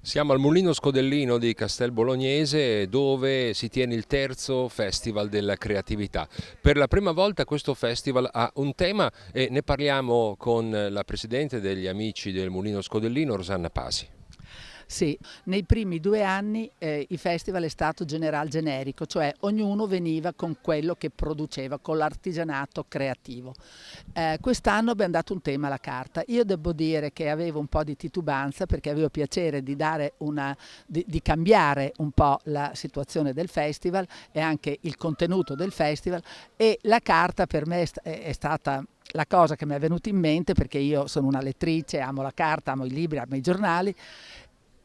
Siamo al Mulino Scodellino di Castel Bolognese, dove si tiene il terzo Festival della Creatività. Per la prima volta questo festival ha un tema e ne parliamo con la presidente degli Amici del Mulino Scodellino, Rosanna Pasi. Sì, nei primi 2 anni il festival è stato generico, cioè ognuno veniva con quello che produceva, con l'artigianato creativo. Quest'anno abbiamo dato un tema alla carta. Io devo dire che avevo un po' di titubanza perché avevo piacere di cambiare un po' la situazione del festival e anche il contenuto del festival, e la carta per me è stata la cosa che mi è venuta in mente, perché io sono una lettrice, amo la carta, amo i libri, amo i giornali.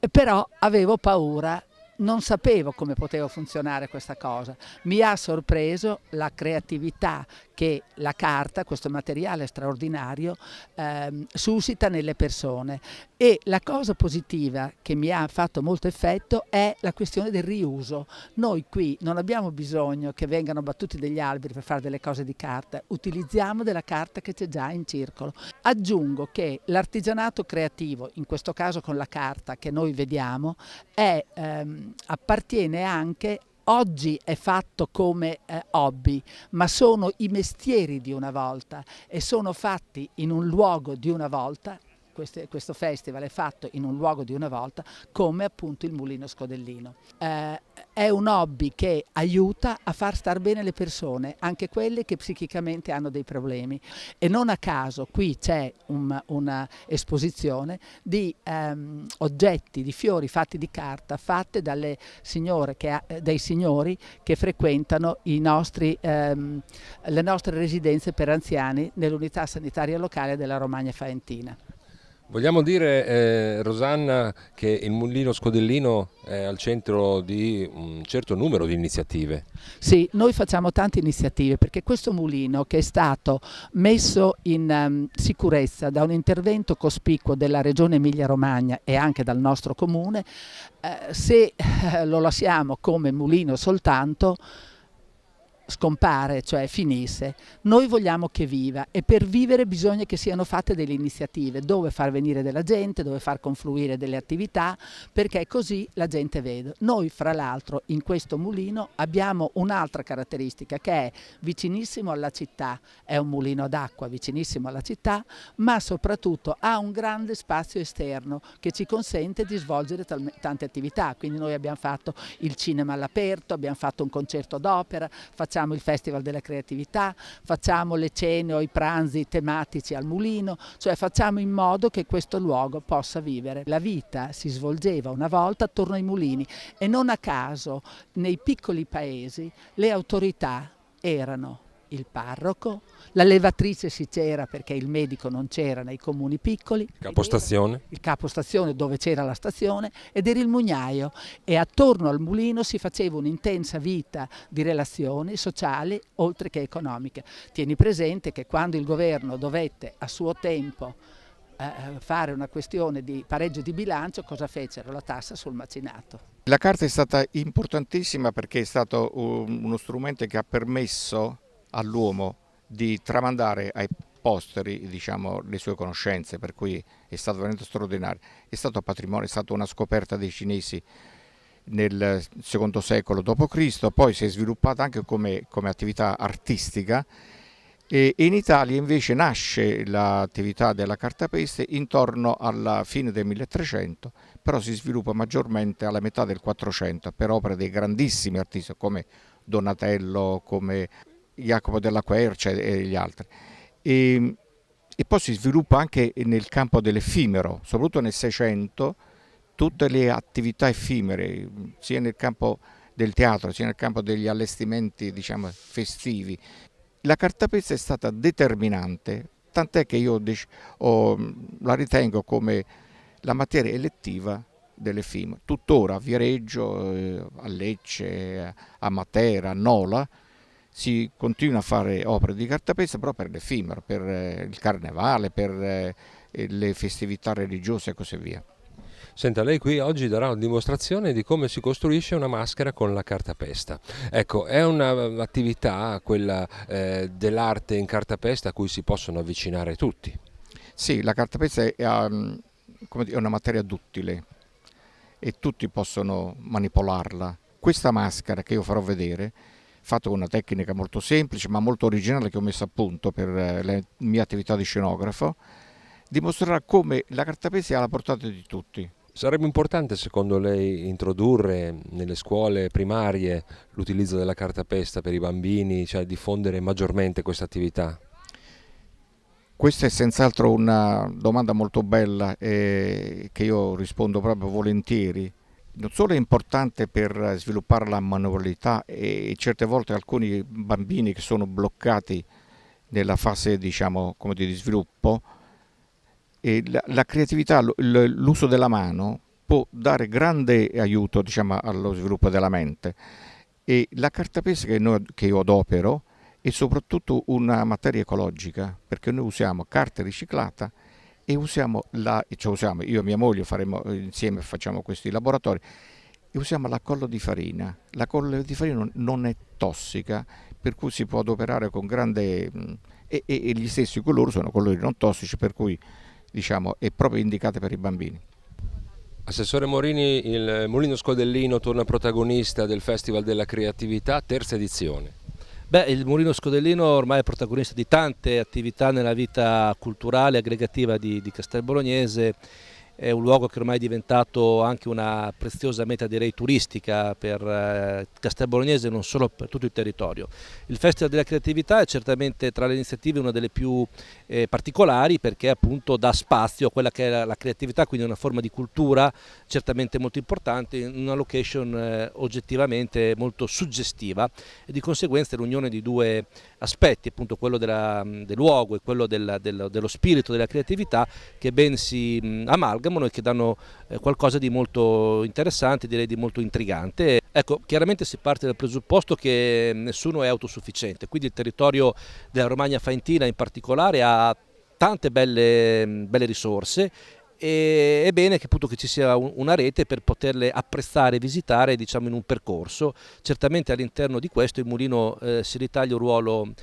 Però avevo paura, non sapevo come poteva funzionare questa cosa. Mi ha sorpreso la creatività che la carta, questo materiale straordinario, suscita nelle persone. E la cosa positiva che mi ha fatto molto effetto è la questione del riuso. Noi qui non abbiamo bisogno che vengano battuti degli alberi per fare delle cose di carta, utilizziamo della carta che c'è già in circolo. Aggiungo che l'artigianato creativo, in questo caso con la carta che noi vediamo, appartiene anche. Oggi è fatto come hobby, ma sono i mestieri di una volta e sono fatti in un luogo di una volta. Questo festival è fatto in un luogo di una volta, come appunto il Mulino Scodellino. È un hobby che aiuta a far star bene le persone, anche quelle che psichicamente hanno dei problemi. E non a caso qui c'è una esposizione di oggetti, di fiori fatti di carta, fatte dalle signore dai signori che frequentano le nostre residenze per anziani nell'unità sanitaria locale della Romagna Faentina. Vogliamo dire, Rosanna, che il Mulino Scodellino è al centro di un certo numero di iniziative. Sì, noi facciamo tante iniziative perché questo mulino, che è stato messo in sicurezza da un intervento cospicuo della Regione Emilia-Romagna e anche dal nostro comune, se lo lasciamo come mulino soltanto, scompare, cioè finisse. Noi vogliamo che viva, e per vivere bisogna che siano fatte delle iniziative dove far venire della gente, dove far confluire delle attività, perché così la gente vede. Noi fra l'altro in questo mulino abbiamo un'altra caratteristica, che è vicinissimo alla città, è un mulino d'acqua vicinissimo alla città, ma soprattutto ha un grande spazio esterno che ci consente di svolgere tante attività. Quindi noi abbiamo fatto il cinema all'aperto, abbiamo fatto un concerto d'opera, facciamo il Festival della Creatività, facciamo le cene o i pranzi tematici al mulino, cioè facciamo in modo che questo luogo possa vivere. La vita si svolgeva una volta attorno ai mulini, e non a caso nei piccoli paesi le autorità erano il parroco, la levatrice si c'era perché il medico non c'era nei comuni piccoli, Capostazione. il capostazione dove c'era la stazione, ed era il mugnaio, e attorno al mulino si faceva un'intensa vita di relazioni sociali oltre che economiche. Tieni presente che quando il governo dovette a suo tempo fare una questione di pareggio di bilancio, cosa fecero? La tassa sul macinato. La carta è stata importantissima perché è stato uno strumento che ha permesso all'uomo di tramandare ai posteri, diciamo, le sue conoscenze, per cui è stato veramente straordinario. È stato patrimonio, è stata una scoperta dei cinesi nel secondo secolo d.C., poi si è sviluppata anche come attività artistica, e in Italia invece nasce l'attività della cartapeste intorno alla fine del 1300, però si sviluppa maggiormente alla metà del 400 per opere dei grandissimi artisti come Donatello, come Jacopo della Quercia e gli altri. E poi si sviluppa anche nel campo dell'effimero, soprattutto nel 600, tutte le attività effimere, sia nel campo del teatro, sia nel campo degli allestimenti, diciamo, festivi. La cartapesta è stata determinante, tant'è che io la ritengo come la materia elettiva dell'effimero. Tuttora a Viareggio, a Lecce, a Matera, a Nola, si continua a fare opere di cartapesta, però per l'effimero, per il carnevale, per le festività religiose e così via. Senta, lei qui oggi darà una dimostrazione di come si costruisce una maschera con la cartapesta. Ecco, è un'attività, quella dell'arte in cartapesta, a cui si possono avvicinare tutti. Sì, la cartapesta è una materia duttile, e tutti possono manipolarla. Questa maschera che io farò vedere, fatta con una tecnica molto semplice ma molto originale che ho messo a punto per le mie attività di scenografo, dimostrerà come la cartapesta è alla portata di tutti. Sarebbe importante secondo lei introdurre nelle scuole primarie l'utilizzo della cartapesta per i bambini, cioè diffondere maggiormente questa attività? Questa è senz'altro una domanda molto bella che io rispondo proprio volentieri. Non solo è importante per sviluppare la manualità e certe volte alcuni bambini che sono bloccati nella fase diciamo, come dire, di sviluppo, e la creatività, l'uso della mano può dare grande aiuto diciamo, allo sviluppo della mente e la cartapesta che io adopero è soprattutto una materia ecologica perché noi usiamo carta riciclata e io e mia moglie faremo insieme facciamo questi laboratori e usiamo la collo di farina. La collo di farina non è tossica, per cui si può adoperare con grande e gli stessi colori sono colori non tossici, per cui diciamo è proprio indicata per i bambini. Assessore Morini, il Mulino Scodellino torna protagonista del Festival della Creatività, terza edizione. Beh, il Mulino Scodellino ormai è protagonista di tante attività nella vita culturale e aggregativa di Castel Bolognese. È un luogo che ormai è diventato anche una preziosa meta, direi, turistica per Castel Bolognese e non solo per tutto il territorio. Il Festival della Creatività è certamente tra le iniziative una delle più particolari perché appunto dà spazio a quella che è la creatività, quindi una forma di cultura certamente molto importante in una location oggettivamente molto suggestiva e di conseguenza l'unione di due aspetti, appunto quello del luogo e quello dello spirito della creatività che ben si amalgamano e che danno qualcosa di molto interessante, direi di molto intrigante. Ecco, chiaramente si parte dal presupposto che nessuno è autosufficiente, quindi il territorio della Romagna Faentina in particolare ha tante belle risorse e è bene che, appunto, che ci sia una rete per poterle apprezzare e visitare diciamo, in un percorso. Certamente all'interno di questo il Mulino si ritaglia un ruolo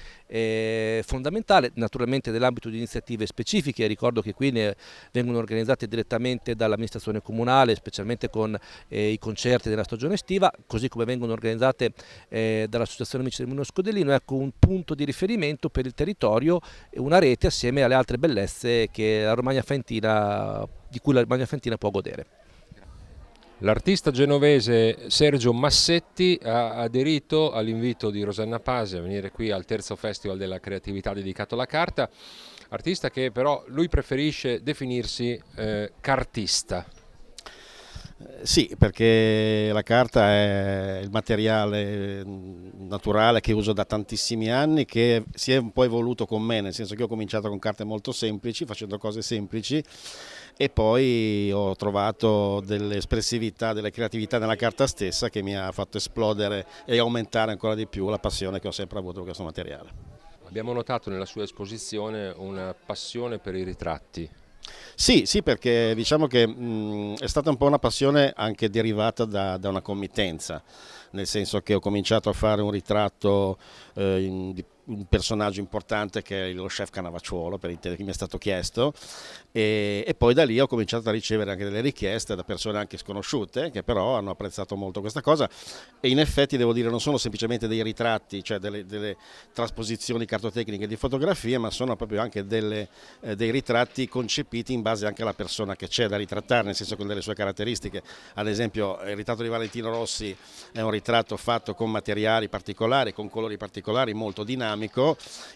fondamentale, naturalmente nell'ambito di iniziative specifiche. Ricordo che qui vengono organizzate direttamente dall'amministrazione comunale, specialmente con i concerti della stagione estiva, così come vengono organizzate dall'Associazione Amici del Mulino Scodellino. Ecco un punto di riferimento per il territorio, una rete assieme alle altre bellezze che la Romagna Faentina di cui la Romagna Faentina può godere. L'artista genovese Sergio Massetti ha aderito all'invito di Rosanna Pasi a venire qui al terzo Festival della Creatività dedicato alla carta, artista che però lui preferisce definirsi cartista. Sì, perché la carta è il materiale naturale che uso da tantissimi anni, che si è un po' evoluto con me, nel senso che ho cominciato con carte molto semplici, facendo cose semplici, e poi ho trovato dell'espressività, delle creatività nella carta stessa che mi ha fatto esplodere e aumentare ancora di più la passione che ho sempre avuto per questo materiale. Abbiamo notato nella sua esposizione una passione per i ritratti. Sì, sì, perché diciamo che è stata un po' una passione anche derivata da una committenza, nel senso che ho cominciato a fare un ritratto di un personaggio importante che è lo chef Cannavacciuolo, per intendere, che mi è stato chiesto, e poi da lì ho cominciato a ricevere anche delle richieste da persone anche sconosciute che però hanno apprezzato molto questa cosa, e in effetti devo dire non sono semplicemente dei ritratti, cioè delle trasposizioni cartotecniche di fotografie, ma sono proprio anche dei ritratti concepiti in base anche alla persona che c'è da ritrattare, nel senso con delle sue caratteristiche. Ad esempio il ritratto di Valentino Rossi è un ritratto fatto con materiali particolari, con colori particolari, molto dinamico.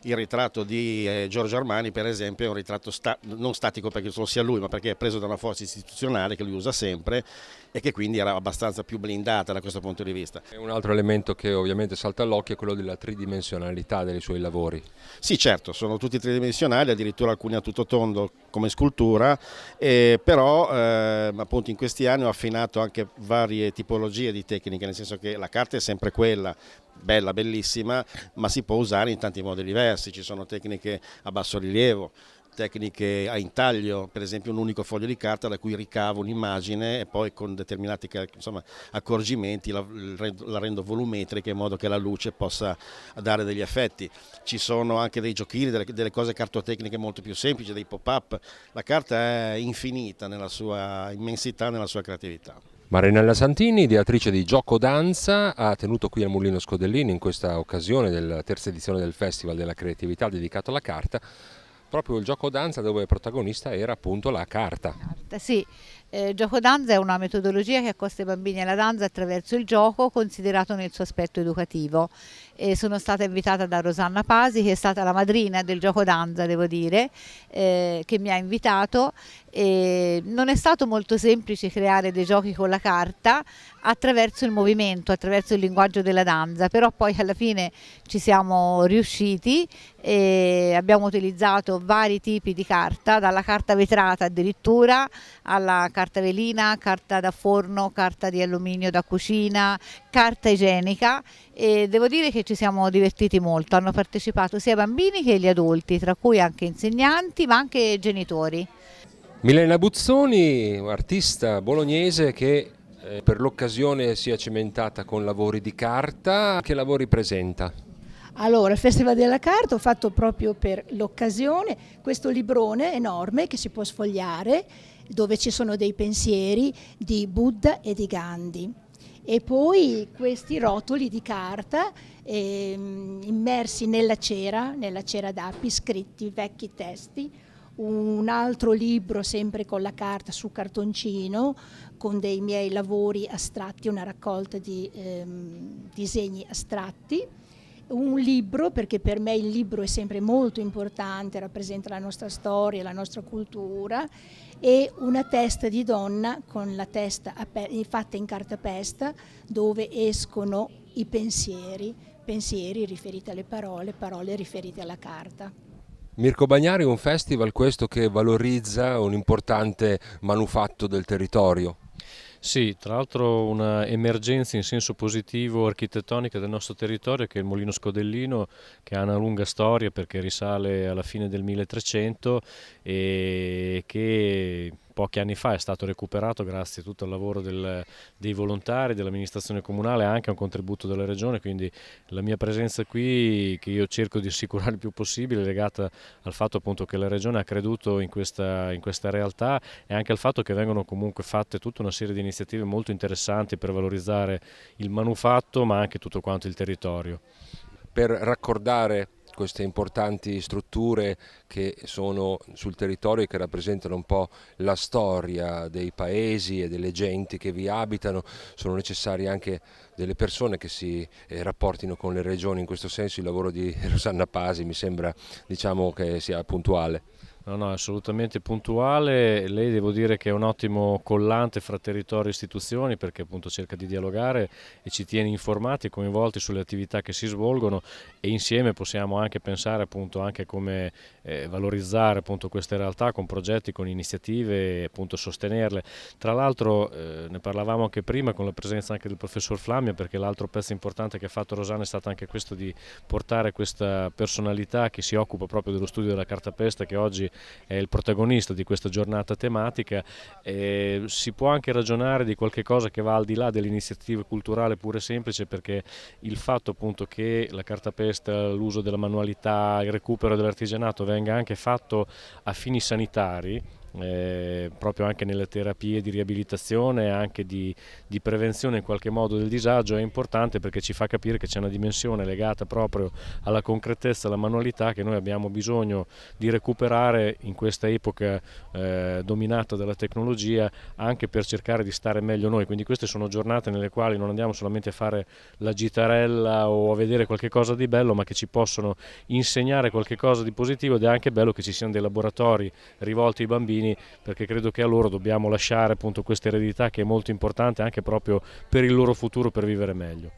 Il ritratto di Giorgio Armani per esempio è un ritratto non statico perché solo sia lui, ma perché è preso da una forza istituzionale che lui usa sempre e che quindi era abbastanza più blindata da questo punto di vista. E un altro elemento che ovviamente salta all'occhio è quello della tridimensionalità dei suoi lavori. Sì, certo, sono tutti tridimensionali, addirittura alcuni a tutto tondo come scultura, però appunto in questi anni ho affinato anche varie tipologie di tecniche, nel senso che la carta è sempre quella, bella, bellissima, ma si può usare in tanti modi diversi. Ci sono tecniche a basso rilievo, tecniche a intaglio, per esempio un unico foglio di carta da cui ricavo un'immagine e poi con determinati accorgimenti la rendo volumetrica in modo che la luce possa dare degli effetti. Ci sono anche dei giochini, delle cose cartotecniche molto più semplici, dei pop-up. La carta è infinita nella sua immensità, nella sua creatività. Marinella Santini, ideatrice di Gioco Danza, ha tenuto qui al Mulino Scodellino in questa occasione della terza edizione del Festival della Creatività dedicato alla carta, proprio il gioco danza dove il protagonista era appunto la carta. Sì, gioco danza è una metodologia che accosta i bambini alla danza attraverso il gioco considerato nel suo aspetto educativo. Sono stata invitata da Rosanna Pasi, che è stata la madrina del gioco danza, devo dire, che mi ha invitato. Non è stato molto semplice creare dei giochi con la carta attraverso il movimento, attraverso il linguaggio della danza, però poi alla fine ci siamo riusciti e abbiamo utilizzato vari tipi di carta, dalla carta vetrata addirittura alla carta velina, carta da forno, carta di alluminio da cucina, carta igienica, e devo dire che ci siamo divertiti molto. Hanno partecipato sia bambini che gli adulti, tra cui anche insegnanti ma anche genitori. Milena Buzzoni, artista bolognese che per l'occasione si è cimentata con lavori di carta. Che lavori presenta? Allora, il Festival della Carta ho fatto proprio per l'occasione questo librone enorme che si può sfogliare, dove ci sono dei pensieri di Buddha e di Gandhi. E poi questi rotoli di carta immersi nella cera d'api, scritti vecchi testi, un altro libro sempre con la carta su cartoncino con dei miei lavori astratti, una raccolta di disegni astratti, un libro, perché per me il libro è sempre molto importante, rappresenta la nostra storia, la nostra cultura, e una testa di donna con la testa fatta in cartapesta dove escono i pensieri riferiti alle parole, parole riferite alla carta. Mirko Bagnari, un festival questo che valorizza un importante manufatto del territorio. Sì, tra l'altro una emergenza in senso positivo architettonica del nostro territorio, che è il Mulino Scodellino, che ha una lunga storia perché risale alla fine del 1300 e che pochi anni fa è stato recuperato grazie a tutto il lavoro dei volontari, dell'amministrazione comunale e anche a un contributo della regione, quindi la mia presenza qui, che io cerco di assicurare il più possibile, è legata al fatto appunto che la regione ha creduto in questa realtà e anche al fatto che vengono comunque fatte tutta una serie di iniziative molto interessanti per valorizzare il manufatto ma anche tutto quanto il territorio. Per raccordare queste importanti strutture che sono sul territorio e che rappresentano un po' la storia dei paesi e delle genti che vi abitano, sono necessarie anche delle persone che si rapportino con le regioni. In questo senso il lavoro di Rosanna Pasi mi sembra, diciamo, che sia puntuale. No, è assolutamente puntuale. Lei devo dire che è un ottimo collante fra territorio e istituzioni, perché appunto cerca di dialogare e ci tiene informati e coinvolti sulle attività che si svolgono, e insieme possiamo anche pensare appunto anche come valorizzare appunto queste realtà con progetti, con iniziative e appunto sostenerle. Tra l'altro ne parlavamo anche prima con la presenza anche del professor Flammia, perché l'altro pezzo importante che ha fatto Rosanna è stato anche questo di portare questa personalità che si occupa proprio dello studio della cartapesta, che oggi è il protagonista di questa giornata tematica. Si può anche ragionare di qualche cosa che va al di là dell'iniziativa culturale pure semplice, perché il fatto appunto che la cartapesta, l'uso della manualità, il recupero dell'artigianato venga anche fatto a fini sanitari, proprio anche nelle terapie di riabilitazione e anche di prevenzione in qualche modo del disagio, è importante perché ci fa capire che c'è una dimensione legata proprio alla concretezza, alla manualità, che noi abbiamo bisogno di recuperare in questa epoca dominata dalla tecnologia, anche per cercare di stare meglio noi. Quindi queste sono giornate nelle quali non andiamo solamente a fare la gitarella o a vedere qualche cosa di bello, ma che ci possono insegnare qualche cosa di positivo, ed è anche bello che ci siano dei laboratori rivolti ai bambini, perché credo che a loro dobbiamo lasciare appunto questa eredità che è molto importante anche proprio per il loro futuro, per vivere meglio.